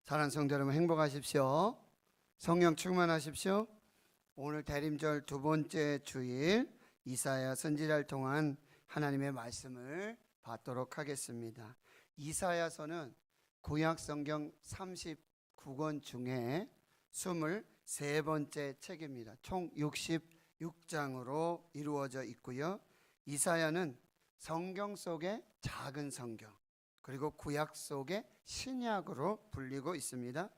사랑하는 성도 여러분, 행복하십시오. 성령 충만하십시오. 오늘 대림절 두 번째 주일 이사야 선지자를 통한 하나님의 말씀을 받도록 하겠습니다. 이사야서는 구약 성경 39권 중에 23번째 책입니다. 총 66장으로 이루어져 있고요. 이사야는 성경 속의 작은 성경, 그리고 구약 속의 신약으로 불리고 있습니다.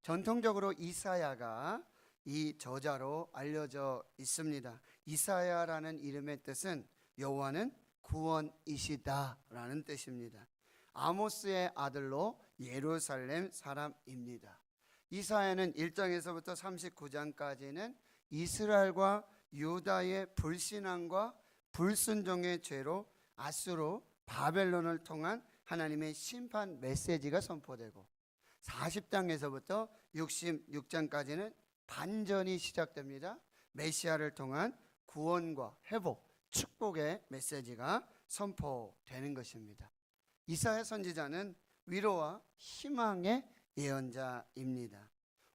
전통적으로 이사야가 이 저자로 알려져 있습니다. 이사야라는 이름의 뜻은 여호와는 구원이시다라는 뜻입니다. 아모스의 아들로 예루살렘 사람입니다. 이사야는 1장에서부터 39장까지는 이스라엘과 유다의 불신앙과 불순종의 죄로 아수르 바벨론을 통한 하나님의 심판 메시지가 선포되고, 40장에서부터 66장까지는 반전이 시작됩니다. 메시아를 통한 구원과 회복, 축복의 메시지가 선포되는 것입니다. 이사야 선지자는 위로와 희망의 예언자입니다.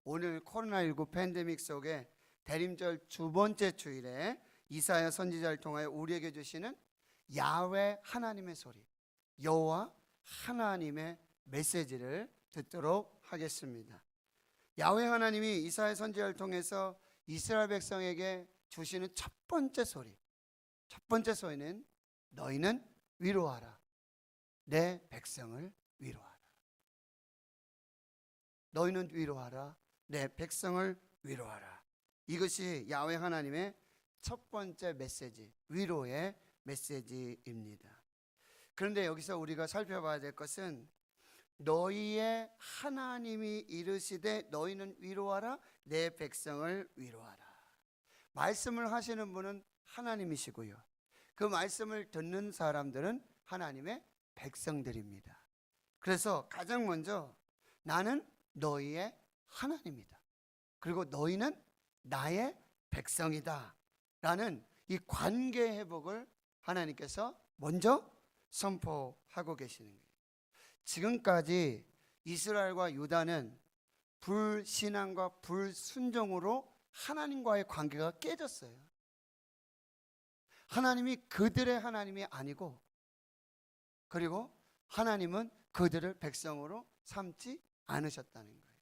오늘 코로나19 팬데믹 속에 대림절 두 번째 주일에 이사야 선지자를 통하여 우리에게 주시는 야훼 하나님의 소리, 여호와 하나님의 메시지를 듣도록 하겠습니다. 야훼 하나님이 이사야 선지자를 통해서 이스라엘 백성에게 주시는 첫 번째 소리는 너희는 위로하라. 내 백성을 위로하라. 너희는 위로하라. 내 백성을 위로하라. 이것이 야훼 하나님의 첫 번째 메시지, 위로의 메시지입니다. 그런데 여기서 우리가 살펴봐야 될 것은 너희의 하나님이 이르시되 너희는 위로하라. 내 백성을 위로하라. 말씀을 하시는 분은 하나님이시고요, 그 말씀을 듣는 사람들은 하나님의 백성들입니다. 그래서 가장 먼저 나는 너희의 하나님이다, 그리고 너희는 나의 백성이다 라는 이 관계 회복을 하나님께서 먼저 선포하고 계시는 거예요. 지금까지 이스라엘과 유다는 불신앙과 불순종으로 하나님과의 관계가 깨졌어요. 하나님이 그들의 하나님이 아니고, 그리고 하나님은 그들을 백성으로 삼지 않으셨다는 거예요.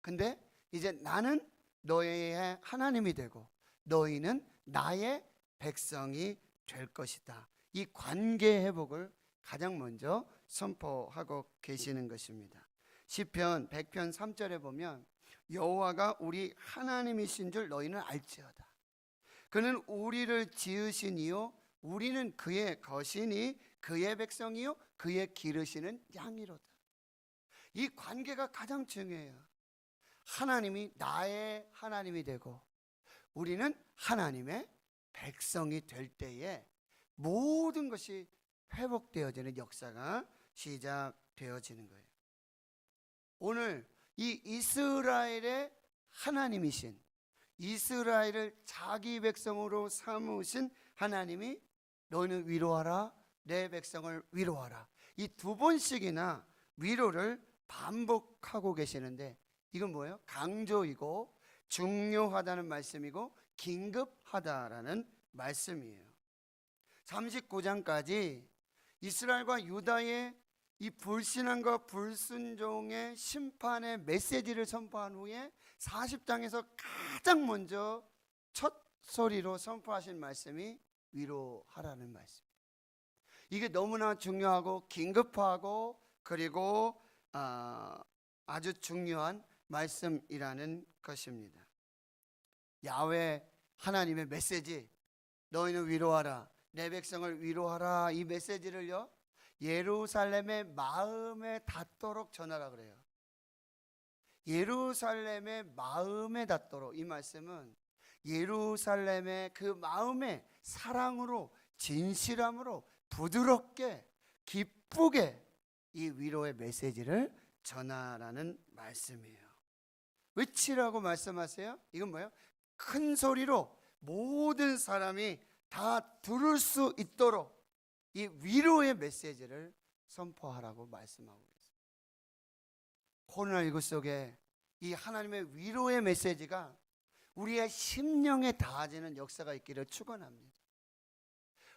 근데 이제 나는 너희의 하나님이 되고 너희는 나의 백성이 될 것이다. 이 관계 회복을 가장 먼저 선포하고 계시는 것입니다. 시편 100편 3절에 보면 여호와가 우리 하나님이신 줄 너희는 알지어다. 그는 우리를 지으신 이요 우리는 그의 것이니 그의 백성이요 그의 기르시는 양이로다. 이 관계가 가장 중요해요. 하나님이 나의 하나님이 되고 우리는 하나님의 백성이 될 때에 모든 것이 회복되어지는 역사가 시작되어지는 거예요. 오늘 이 이스라엘의 하나님이신, 이스라엘을 자기 백성으로 삼으신 하나님이 너희는 위로하라, 내 백성을 위로하라, 이 두 번씩이나 위로를 반복하고 계시는데, 이건 뭐예요? 강조이고 중요하다는 말씀이고 긴급하다라는 말씀이에요. 39장까지 이스라엘과 유다의 이 불신앙과 불순종의 심판의 메시지를 선포한 후에 40장에서 가장 먼저 첫 소리로 선포하신 말씀이 위로하라는 말씀이에요. 이게 너무나 중요하고 긴급하고 그리고 아주 중요한 말씀이라는 것입니다. 야훼 하나님의 메시지, 너희는 위로하라, 내 백성을 위로하라, 이 메시지를요 예루살렘의 마음에 닿도록 전하라 그래요. 예루살렘의 마음에 닿도록, 이 말씀은 예루살렘의 그 마음에 사랑으로, 진실함으로, 부드럽게, 기쁘게 이 위로의 메시지를 전하라는 말씀이에요. 외치라고 말씀하세요. 이건 뭐예요? 큰 소리로 모든 사람이 다 들을 수 있도록 이 위로의 메시지를 선포하라고 말씀하고 있습니다. 코로나19 속에 이 하나님의 위로의 메시지가 우리의 심령에 닿아지는 역사가 있기를 축원합니다.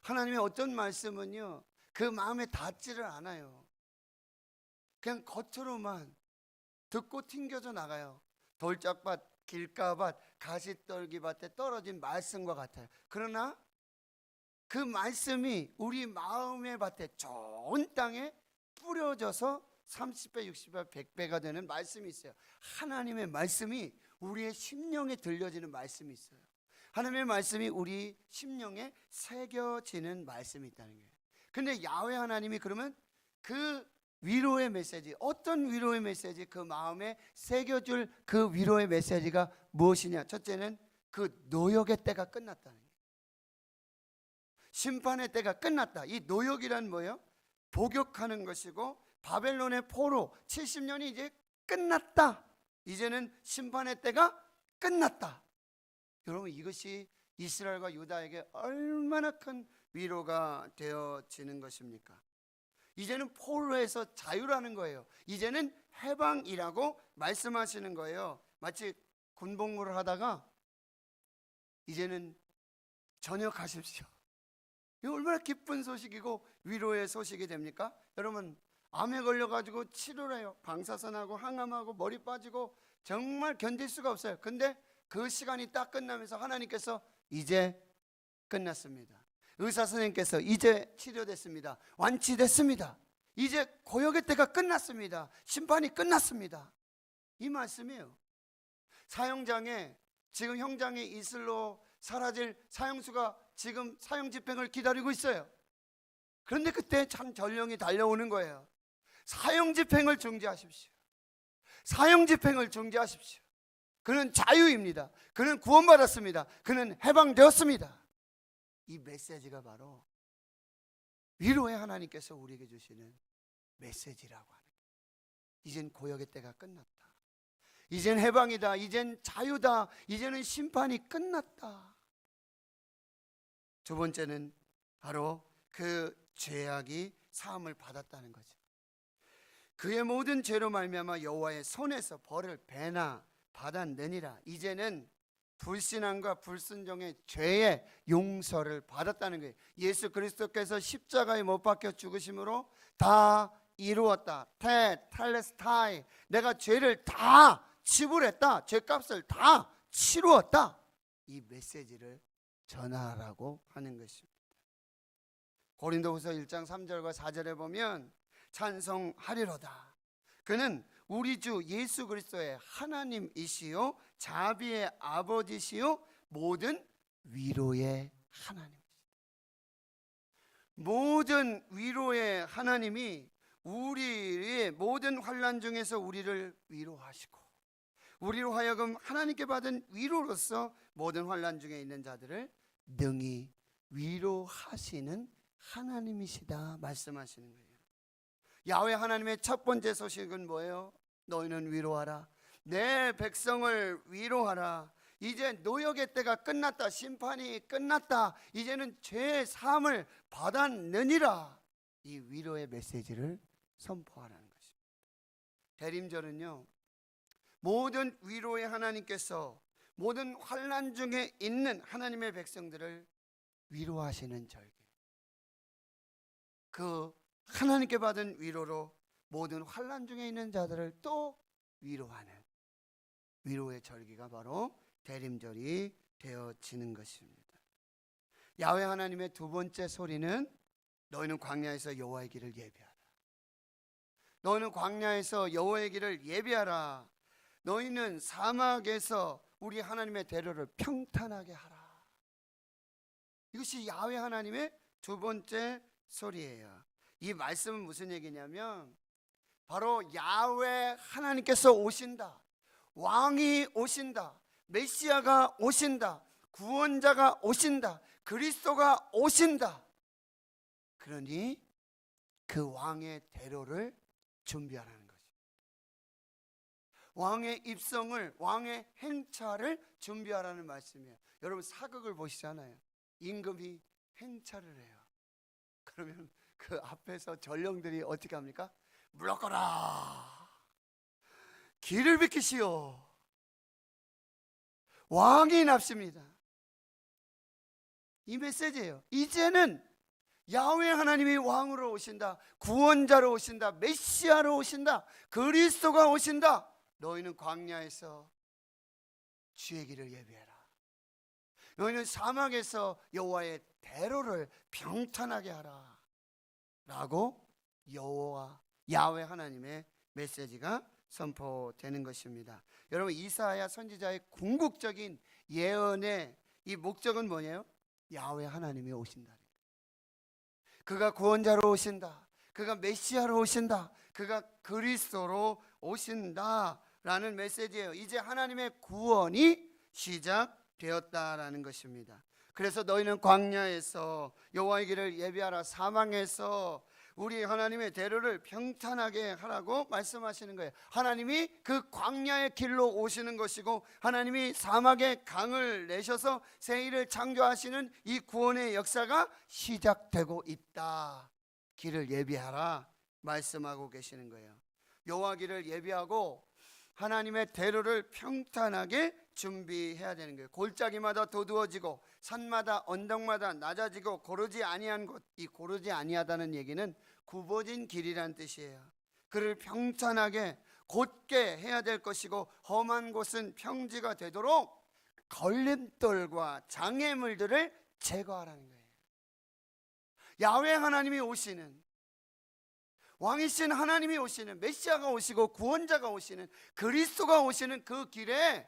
하나님의 어떤 말씀은요, 그 마음에 닿지를 않아요. 그냥 겉으로만 듣고 튕겨져 나가요. 돌짝밭, 길가밭, 가시떨기밭에 떨어진 말씀과 같아요. 그러나 그 말씀이 우리 마음의 밭에 좋은 땅에 뿌려져서 30배, 60배, 100배가 되는 말씀이 있어요. 하나님의 말씀이 우리의 심령에 들려지는 말씀이 있어요. 하나님의 말씀이 우리 심령에 새겨지는 말씀이 있다는 거예요. 근데 야훼 하나님이 그러면 그 위로의 메시지, 어떤 위로의 메시지, 그 마음에 새겨줄 그 위로의 메시지가 무엇이냐? 첫째는 그 노역의 때가 끝났다는 거예요. 심판의 때가 끝났다. 이 노역이란 뭐예요? 복역하는 것이고, 바벨론의 포로 70년이 이제 끝났다. 이제는 심판의 때가 끝났다. 여러분, 이것이 이스라엘과 유다에게 얼마나 큰 위로가 되어지는 것입니까? 이제는 포로에서 자유라는 거예요. 이제는 해방이라고 말씀하시는 거예요. 마치 군복무를 하다가 이제는 전역하십시오. 이거 얼마나 기쁜 소식이고 위로의 소식이 됩니까? 여러분, 암에 걸려가지고 치료를 해요. 방사선하고 항암하고 머리 빠지고 정말 견딜 수가 없어요. 근데 그 시간이 딱 끝나면서 하나님께서 이제 끝났습니다. 의사 선생님께서 이제 치료됐습니다. 완치됐습니다. 이제 고역의 때가 끝났습니다. 심판이 끝났습니다. 이 말씀이에요. 사형장에 지금 형장에 이슬로 사라질 사형수가 지금 사형 집행을 기다리고 있어요. 그런데 그때 참 전령이 달려오는 거예요. 사형 집행을 중지하십시오. 사형 집행을 중지하십시오. 그는 자유입니다. 그는 구원받았습니다. 그는 해방되었습니다. 이 메시지가 바로 위로의 하나님께서 우리에게 주시는 메시지라고 하는 거예요. 이젠 고역의 때가 끝났다. 이젠 해방이다. 이젠 자유다. 이제는 심판이 끝났다. 두 번째는 바로 그 죄악이 사함을 받았다는 거죠. 그의 모든 죄로 말미암아 여호와의 손에서 벌을 배나 받았느니라. 이제는 불신앙과 불순종의 죄의 용서를 받았다는 거예요. 예수 그리스도께서 십자가에 못 박혀 죽으심으로 다 이루었다. 텔레스타이, 내가 죄를 다 지불했다. 죄값을 다 치루었다. 이 메시지를 전하라고 하는 것입니다. 고린도후서 1장 3절과 4절에 보면 찬송하리로다. 그는 우리 주 예수 그리스도의 하나님이시요 자비의 아버지시요 모든 위로의 하나님이시다. 모든 위로의 하나님이 우리의 모든 환난 중에서 우리를 위로하시고, 우리로 하여금 하나님께 받은 위로로서 모든 환난 중에 있는 자들을 능히 위로하시는 하나님이시다 말씀하시는 거예요. 야훼 하나님의 첫 번째 소식은 뭐예요? 너희는 위로하라. 내 백성을 위로하라. 이제 노역의 때가 끝났다. 심판이 끝났다. 이제는 죄 사함을 받았느니라. 이 위로의 메시지를 선포하라는 것입니다. 대림절은요, 모든 위로의 하나님께서 모든 환난 중에 있는 하나님의 백성들을 위로하시는 절기. 그 하나님께 받은 위로로 모든 환난 중에 있는 자들을 또 위로하는 위로의 절기가 바로 대림절이 되어지는 것입니다. 야훼 하나님의 두 번째 소리는 너희는 광야에서 여호와의 길을 예비하라. 너희는 광야에서 여호와의 길을 예비하라. 너희는 사막에서 우리 하나님의 대로를 평탄하게 하라. 이것이 야훼 하나님의 두 번째 소리예요. 이 말씀은 무슨 얘기냐면 바로 야훼 하나님께서 오신다. 왕이 오신다. 메시아가 오신다. 구원자가 오신다. 그리스도가 오신다. 그러니 그 왕의 대로를 준비하라는 거죠. 왕의 입성을, 왕의 행차를 준비하라는 말씀이에요. 여러분, 사극을 보시잖아요. 임금이 행차를 해요. 그러면 그 앞에서 전령들이 어떻게 합니까? 물러거라. 길을 비키시오. 왕이 납십니다. 이 메시지예요. 이제는 야훼 하나님이 왕으로 오신다. 구원자로 오신다. 메시아로 오신다. 그리스도가 오신다. 너희는 광야에서 주의 길을 예비해라. 너희는 사막에서 여호와의 대로를 평탄하게 하라. 라고 야훼 하나님의 메시지가 선포되는 것입니다. 여러분, 이사야 선지자의 궁극적인 예언의 이 목적은 뭐냐요? 야훼 하나님이 오신다. 그가 구원자로 오신다. 그가 메시아로 오신다. 그가 그리스도로 오신다라는 메시지예요. 이제 하나님의 구원이 시작되었다라는 것입니다. 그래서 너희는 광야에서 여호와의 길을 예비하라. 사망에서 우리 하나님의 대로를 평탄하게 하라고 말씀하시는 거예요. 하나님이 그 광야의 길로 오시는 것이고, 하나님이 사막에 강을 내셔서 세일을 창조하시는 이 구원의 역사가 시작되고 있다. 길을 예비하라 말씀하고 계시는 거예요. 여호와 길을 예비하고 하나님의 대로를 평탄하게 준비해야 되는 거예요. 골짜기마다 도두어지고 산마다 언덕마다 낮아지고 고르지 아니한 곳. 이 고르지 아니하다는 얘기는 굽어진 길이란 뜻이에요. 그를 평탄하게 곧게 해야 될 것이고, 험한 곳은 평지가 되도록 걸림돌과 장애물들을 제거하라는 거예요. 야훼 하나님이 오시는, 왕이신 하나님이 오시는, 메시아가 오시고 구원자가 오시는, 그리스도가 오시는 그 길에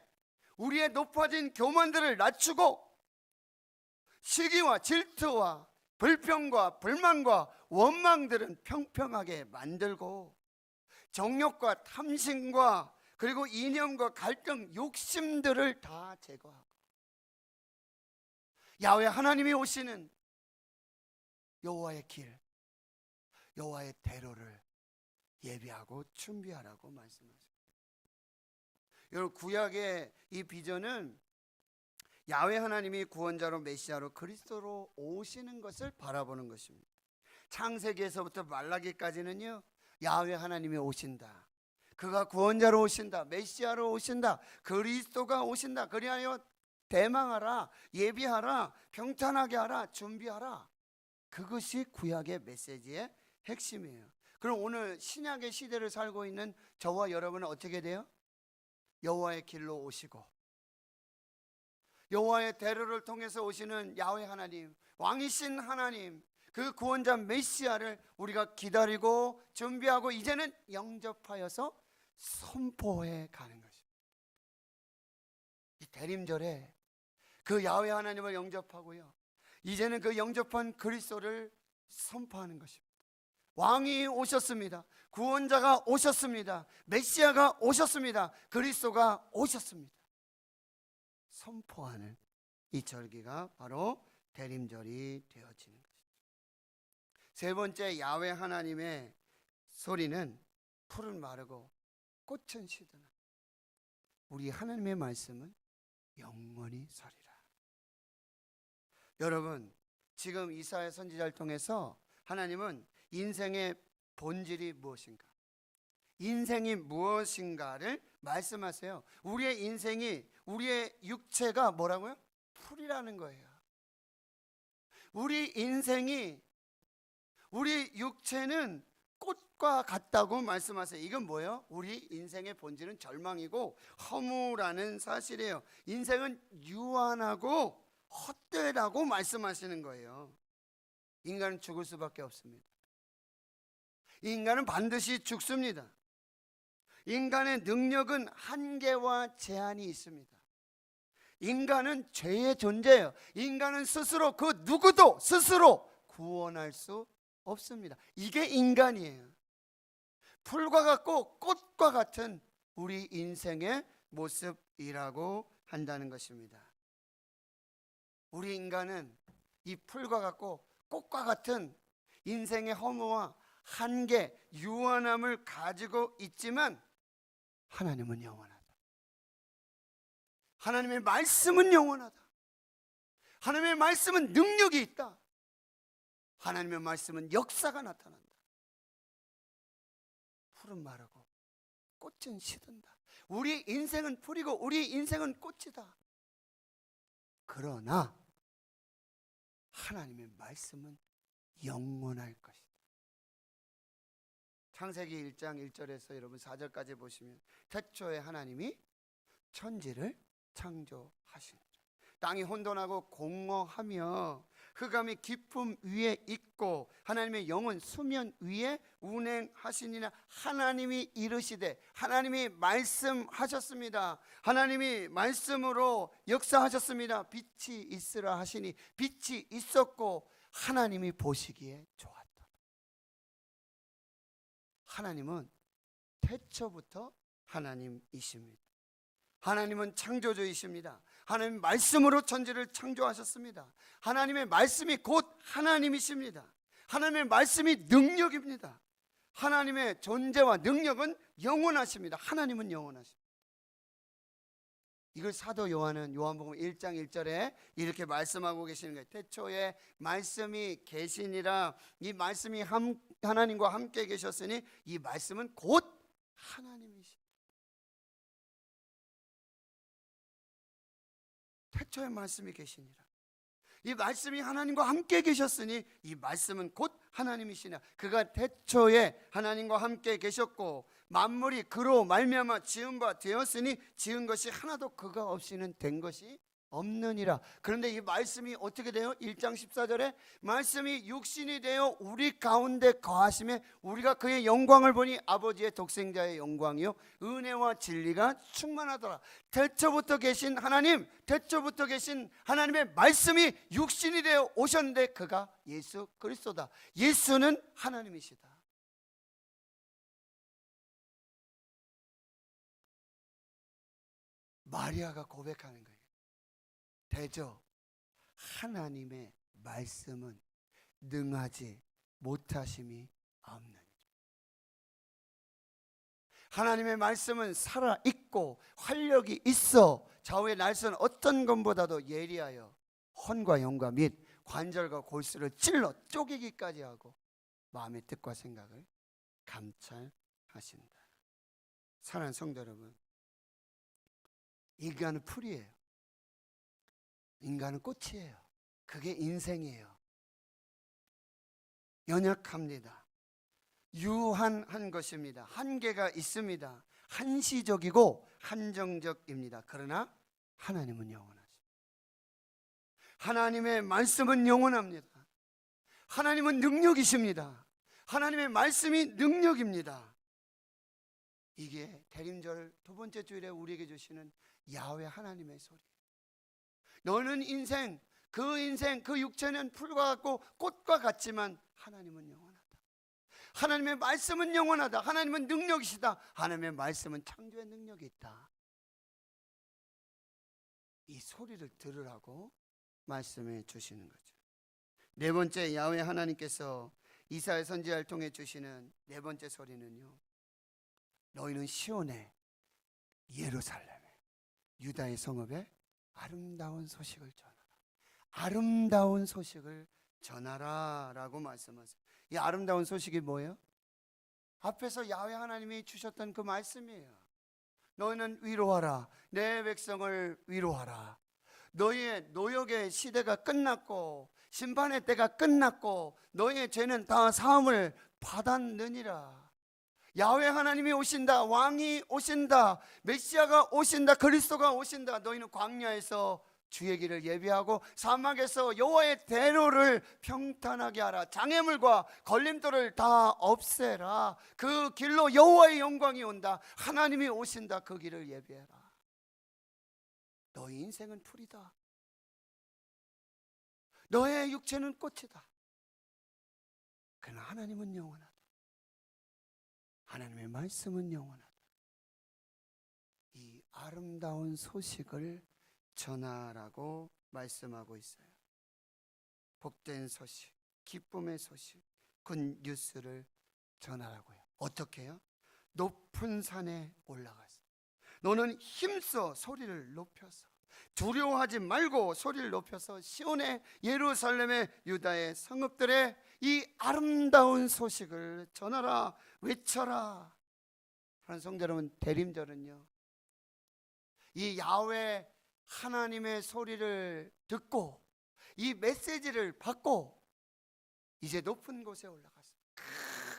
우리의 높아진 교만들을 낮추고 시기와 질투와 불평과 불만과 원망들은 평평하게 만들고, 정욕과 탐심과 그리고 이념과 갈등, 욕심들을 다 제거하고, 야훼 하나님이 오시는 여호와의 길, 여호와의 대로를 예비하고 준비하라고 말씀하십니다. 여러분, 구약의 이 비전은 야훼 하나님이 구원자로 메시아로 그리스도로 오시는 것을 바라보는 것입니다. 창세기에서부터 말라기까지는요, 야훼 하나님이 오신다. 그가 구원자로 오신다. 메시아로 오신다. 그리스도가 오신다. 그리하여 대망하라, 예비하라, 평탄하게 하라, 준비하라. 그것이 구약의 메시지의 핵심이에요. 그럼 오늘 신약의 시대를 살고 있는 저와 여러분은 어떻게 돼요? 여호와의 길로 오시고, 여호와의 대로를 통해서 오시는 야훼 하나님, 왕이신 하나님, 그 구원자 메시아를 우리가 기다리고 준비하고 이제는 영접하여서 선포해 가는 것입니다. 이 대림절에 그 야훼 하나님을 영접하고요, 이제는 그 영접한 그리스도를 선포하는 것입니다. 왕이 오셨습니다. 구원자가 오셨습니다. 메시아가 오셨습니다. 그리스도가 오셨습니다. 선포하는 이 절기가 바로 대림절이 되어지는 것입니다. 세 번째, 야훼 하나님의 소리는 풀은 마르고 꽃은 시드나 우리 하나님의 말씀은 영원히 서리라. 여러분, 지금 이사야 선지자를 통해서 하나님은 인생의 본질이 무엇인가, 인생이 무엇인가를 말씀하세요. 우리의 인생이, 우리의 육체가 뭐라고요? 풀이라는 거예요. 우리 인생이, 우리 육체는 꽃과 같다고 말씀하세요. 이건 뭐예요? 우리 인생의 본질은 절망이고 허무라는 사실이에요. 인생은 유한하고 헛되다고 말씀하시는 거예요. 인간은 죽을 수밖에 없습니다. 인간은 반드시 죽습니다. 인간의 능력은 한계와 제한이 있습니다. 인간은 죄의 존재예요. 인간은 스스로, 그 누구도 스스로 구원할 수 없습니다. 이게 인간이에요. 풀과 같고 꽃과 같은 우리 인생의 모습이라고 한다는 것입니다. 우리 인간은 이 풀과 같고 꽃과 같은 인생의 허무와 한계, 유한함을 가지고 있지만 하나님은 영원하다. 하나님의 말씀은 영원하다. 하나님의 말씀은 능력이 있다. 하나님의 말씀은 역사가 나타난다. 풀은 마르고 꽃은 시든다. 우리 인생은 풀이고 우리 인생은 꽃이다. 그러나 하나님의 말씀은 영원할 것이다. 창세기 1장 1절에서 여러분 4절까지 보시면 태초에 하나님이 천지를 창조하시니라. 땅이 혼돈하고 공허하며 흑암이 깊음 위에 있고 하나님의 영은 수면 위에 운행하시니라. 하나님이 이르시되, 하나님이 말씀하셨습니다. 하나님이 말씀으로 역사하셨습니다. 빛이 있으라 하시니 빛이 있었고 하나님이 보시기에 좋았다. 하나님은 태초부터 하나님이십니다. 하나님은 창조주이십니다. 하나님 말씀으로 천지를 창조하셨습니다. 하나님의 말씀이 곧 하나님이십니다. 하나님의 말씀이 능력입니다. 하나님의 존재와 능력은 영원하십니다. 하나님은 영원하십니다. 이걸 사도 요한은 요한복음 1장 1절에 이렇게 말씀하고 계시는 거예요. 태초에 말씀이 계시니라. 이 말씀이 하나님과 함께 계셨으니 이 말씀은 곧 하나님이십니다. 태초에 말씀이 계시니라. 이 말씀이 하나님과 함께 계셨으니 이 말씀은 곧 하나님이시냐. 그가 태초에 하나님과 함께 계셨고 만물이 그로 말미암아 지은 바 되었으니 지은 것이 하나도 그가 없이는 된 것이 없느니라. 그런데 이 말씀이 어떻게 돼요? 1장 14절에 말씀이 육신이 되어 우리 가운데 거하심에 우리가 그의 영광을 보니 아버지의 독생자의 영광이요 은혜와 진리가 충만하더라. 태초부터 계신 하나님, 태초부터 계신 하나님의 말씀이 육신이 되어 오셨는데 그가 예수 그리스도다. 예수는 하나님이시다. 마리아가 고백하는 거예요. 대저 하나님의 말씀은 능하지 못하심이 없느니라. 하나님의 말씀은 살아있고 활력이 있어 좌우의 날선 어떤 것보다도 예리하여 혼과 영과 및 관절과 골수를 찔러 쪼개기까지 하고 마음의 뜻과 생각을 감찰하신다. 사랑하는 성도 여러분, 인간은 풀이에요. 인간은 꽃이에요. 그게 인생이에요. 연약합니다. 유한한 것입니다. 한계가 있습니다. 한시적이고 한정적입니다. 그러나 하나님은 영원하십니다. 하나님의 말씀은 영원합니다. 하나님은 능력이십니다. 하나님의 말씀이 능력입니다. 이게 대림절 두 번째 주일에 우리에게 주시는 야훼 하나님의 소리. 너는 인생, 그 육체는 풀과 같고 꽃과 같지만 하나님은 영원하다. 하나님의 말씀은 영원하다. 하나님은 능력이시다. 하나님의 말씀은 창조의 능력이 있다. 이 소리를 들으라고 말씀해 주시는 거죠. 네 번째, 야훼 하나님께서 이사야 선지자를 통해 주시는 네 번째 소리는요, 너희는 시온에, 예루살렘에, 유다의 성읍에 아름다운 소식을 전하라. 아름다운 소식을 전하라 라고 말씀하세요. 이 아름다운 소식이 뭐예요? 앞에서 야훼 하나님이 주셨던 그 말씀이에요. 너희는 위로하라. 내 백성을 위로하라. 너희의 노역의 시대가 끝났고 심판의 때가 끝났고 너희의 죄는 다 사함을 받았느니라. 야훼 하나님이 오신다. 왕이 오신다. 메시아가 오신다. 그리스도가 오신다. 너희는 광야에서 주의 길을 예비하고 사막에서 여호와의 대로를 평탄하게 하라. 장애물과 걸림돌을 다 없애라. 그 길로 여호와의 영광이 온다. 하나님이 오신다. 그 길을 예비해라. 너희 인생은 풀이다. 너의 육체는 꽃이다. 그러나 하나님은 영원하다. 하나님의 말씀은 영원하다. 이 아름다운 소식을 전하라고 말씀하고 있어요. 복된 소식, 기쁨의 소식, 굿뉴스를 전하라고요. 어떻게 해요? 높은 산에 올라가서 너는 힘써 소리를 높여서 두려워하지 말고 소리를 높여서 시온의, 예루살렘의, 유다의 성읍들의 이 아름다운 소식을 전하라. 외쳐라. 하는 성도 여러분, 대림절은요, 이 야훼 하나님의 소리를 듣고 이 메시지를 받고 이제 높은 곳에 올라가서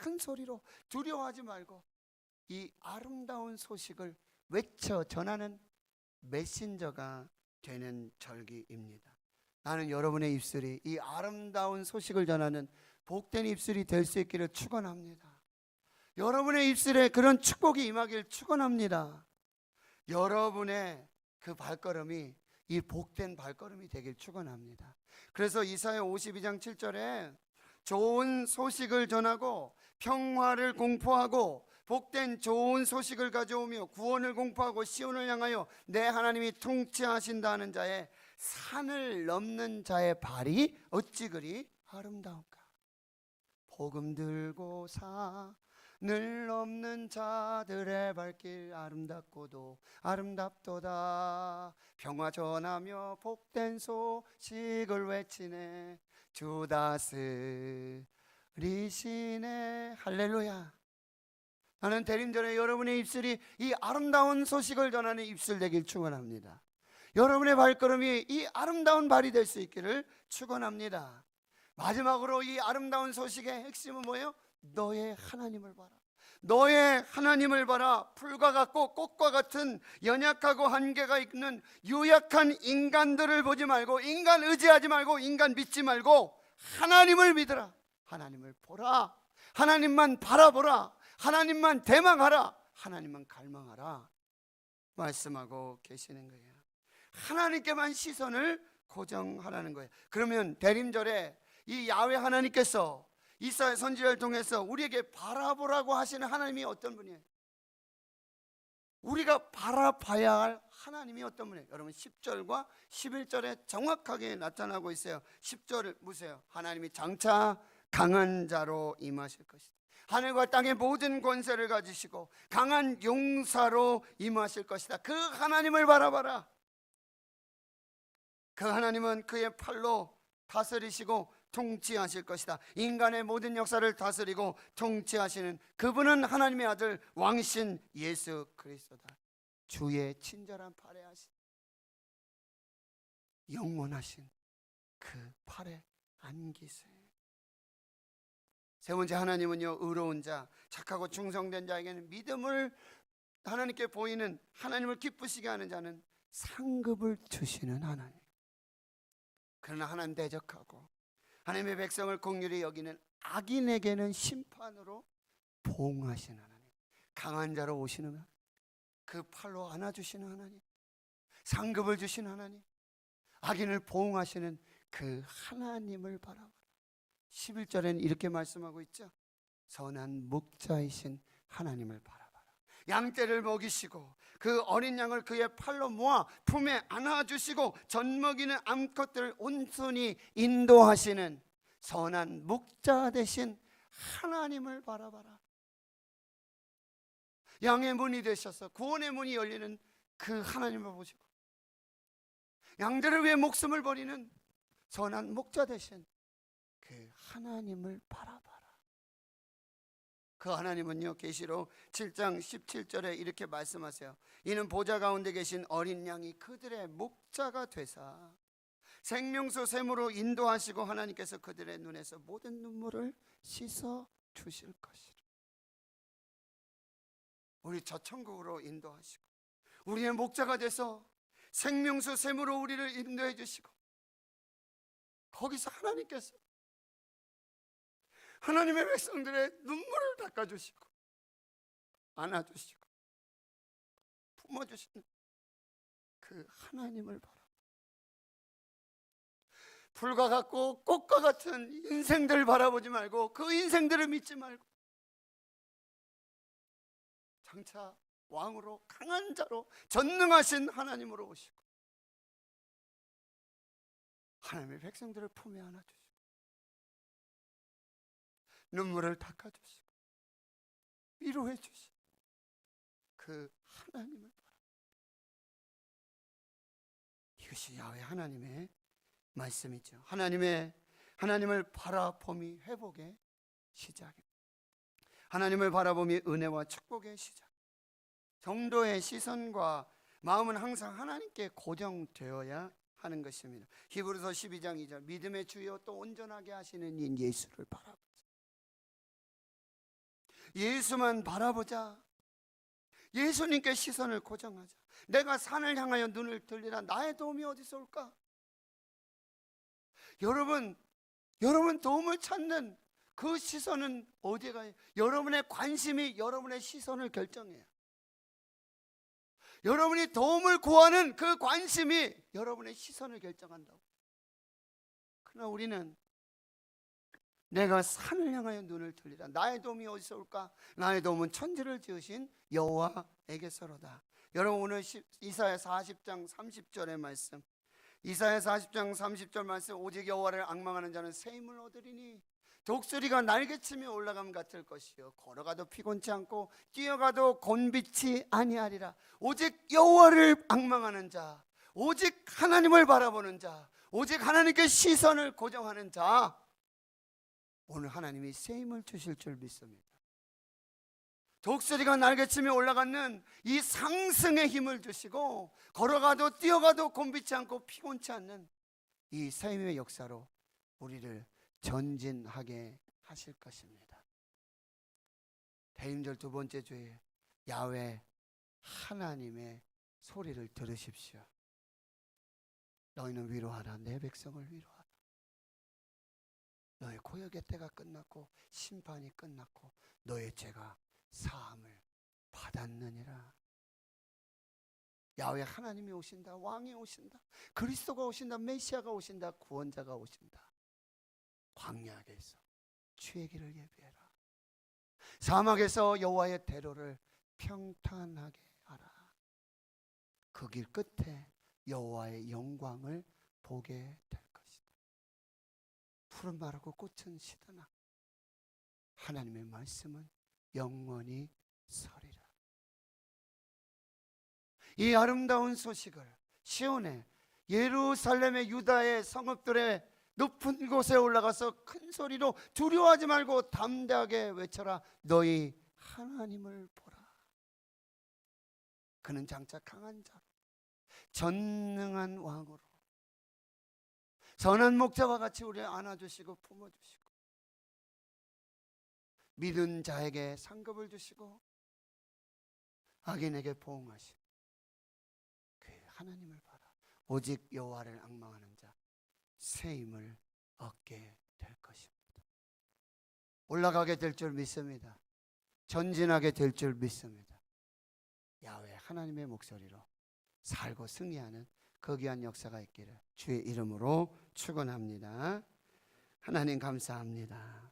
큰 소리로 두려워하지 말고 이 아름다운 소식을 외쳐 전하는 메신저가 되는 절기입니다. 나는 여러분의 입술이 이 아름다운 소식을 전하는 복된 입술이 될 수 있기를 축원합니다. 여러분의 입술에 그런 축복이 임하길 축원합니다. 여러분의 그 발걸음이 이 복된 발걸음이 되길 축원합니다. 그래서 이사야 52장 7절에 좋은 소식을 전하고 평화를 공포하고 복된 좋은 소식을 가져오며 구원을 공포하고 시온을 향하여 내 하나님이 통치하신다는 자의 산을 넘는 자의 발이 어찌 그리 아름다운가. 복음 들고 산을 넘는 자들의 발길 아름답고도 아름답도다. 평화 전하며 복된 소식을 외치네 주 다스리시네. 할렐루야. 나는 대림절에 여러분의 입술이 이 아름다운 소식을 전하는 입술 되길 축원합니다. 여러분의 발걸음이 이 아름다운 발이 될 수 있기를 축원합니다. 마지막으로 이 아름다운 소식의 핵심은 뭐예요? 너의 하나님을 봐라. 너의 하나님을 봐라. 풀과 같고 꽃과 같은 연약하고 한계가 있는 유약한 인간들을 보지 말고, 인간 의지하지 말고, 인간 믿지 말고 하나님을 믿으라. 하나님을 보라. 하나님만 바라보라. 하나님만 대망하라. 하나님만 갈망하라 말씀하고 계시는 거예요. 하나님께만 시선을 고정하라는 거예요. 그러면 대림절에 이 야훼 하나님께서 이사야 선지자를 통해서 우리에게 바라보라고 하시는 하나님이 어떤 분이에요? 우리가 바라봐야 할 하나님이 어떤 분이에요? 여러분 10절과 11절에 정확하게 나타나고 있어요. 10절을 보세요. 하나님이 장차 강한 자로 임하실 것이다. 하늘과 땅의 모든 권세를 가지시고 강한 용사로 임하실 것이다. 그 하나님을 바라봐라. 그 하나님은 그의 팔로 다스리시고 통치하실 것이다. 인간의 모든 역사를 다스리고 통치하시는 그분은 하나님의 아들 왕신 예수 그리스도다. 주의 친절한 팔에 하신 영원하신 그 팔에 안기세요. 세 번째, 하나님은요, 의로운 자, 착하고 충성된 자에게는 믿음을 하나님께 보이는, 하나님을 기쁘시게 하는 자는 상급을 주시는 하나님. 그러나 하나님 대적하고 하나님의 백성을 긍휼히 여기는 악인에게는 심판으로 보응하시는 하나님, 강한 자로 오시는 하나님, 그 팔로 안아주시는 하나님, 상급을 주시는 하나님, 악인을 보응하시는 그 하나님을 바라봐라. 11절에는 이렇게 말씀하고 있죠. 선한 목자이신 하나님을 바라봐라. 양떼를 먹이시고 그 어린 양을 그의 팔로 모아 품에 안아주시고 젖먹이는 암컷들을 온순히 인도하시는 선한 목자 되신 하나님을 바라봐라. 양의 문이 되셔서 구원의 문이 열리는 그 하나님을 보시고 양들을 위해 목숨을 버리는 선한 목자 되신 그 하나님을 바라봐라. 그 하나님은요, 계시록 7장 17절에 이렇게 말씀하세요. 이는 보좌 가운데 계신 어린 양이 그들의 목자가 되사 생명수 샘으로 인도하시고 하나님께서 그들의 눈에서 모든 눈물을 씻어 주실 것이라. 우리 저 천국으로 인도하시고 우리의 목자가 돼서 생명수 샘으로 우리를 인도해 주시고 거기서 하나님께서 하나님의 백성들의 눈물을 닦아주시고 안아주시고 품어주시는 그 하나님을 바라. 풀과 같고 꽃과 같은 인생들 바라보지 말고 그 인생들을 믿지 말고 장차 왕으로 강한 자로 전능하신 하나님으로 오시고 하나님의 백성들을 품에 안아주시고 눈물을 닦아주시고 위로해 주시고 그 하나님을 바라. 이것이 야훼 하나님의 말씀이죠. 하나님을 바라봄이 회복의 시작입니다. 하나님을 바라봄이 은혜와 축복의 시작. 성도의 시선과 마음은 항상 하나님께 고정되어야 하는 것입니다. 히브리서 12장 2절 믿음의 주여 또 온전하게 하시는 인 예수를 바라보자. 예수만 바라보자. 예수님께 시선을 고정하자. 내가 산을 향하여 눈을 들리라. 나의 도움이 어디서 올까? 여러분 도움을 찾는 그 시선은 어디에 가요? 여러분의 관심이 여러분의 시선을 결정해요. 여러분이 도움을 구하는 그 관심이 여러분의 시선을 결정한다고. 그러나 우리는 내가 산을 향하여 눈을 들리라. 나의 도움이 어디서 올까? 나의 도움은 천지를 지으신 여호와에게서로다. 여러분 오늘 이사야 40장 30절의 말씀, 이사야 40장 30절 말씀, 오직 여호와를 앙망하는 자는 새 힘을 얻으리니 독수리가 날개치며 올라감 같을 것이요 걸어가도 피곤치 않고 뛰어가도 곤비치 아니하리라. 오직 여호와를 앙망하는 자, 오직 하나님을 바라보는 자, 오직 하나님께 시선을 고정하는 자, 오늘 하나님이 새 힘을 주실 줄 믿습니다. 독수리가 날개치며 올라가는 이 상승의 힘을 주시고 걸어가도 뛰어가도 곤비치 않고 피곤치 않는 이 새 힘의 역사로 우리를 전진하게 하실 것입니다. 대임절 두 번째 주에 야훼 하나님의 소리를 들으십시오. 너희는 위로하라. 내 백성을 위로하라. 너의 고역의 때가 끝났고 심판이 끝났고 너의 죄가 사함을 받았느니라. 야훼 하나님이 오신다. 왕이 오신다. 그리스도가 오신다. 메시아가 오신다. 구원자가 오신다. 광야에서 주의 길을 예비해라. 사막에서 여호와의 대로를 평탄하게 하라. 그 길 끝에 여호와의 영광을 보게 될 것이다. 푸른 말하고 꽃은 시드나 하나님의 말씀은 영원히 서리라. 이 아름다운 소식을 시온에, 예루살렘의 유다의 성읍들의 높은 곳에 올라가서 큰 소리로 두려워하지 말고 담대하게 외쳐라. 너희 하나님을 보라. 그는 장차 강한 자로 전능한 왕으로 선한 목자와 같이 우리를 안아주시고 품어주시고 믿은 자에게 상급을 주시고 악인에게 보응하시고 그 하나님을 봐라. 오직 여호와를 앙망하는 자 새 힘을 얻게 될 것입니다. 올라가게 될 줄 믿습니다. 전진하게 될 줄 믿습니다. 야훼 하나님의 목소리로 살고 승리하는 그 귀한 역사가 있기를 주의 이름으로 축원합니다. 하나님 감사합니다.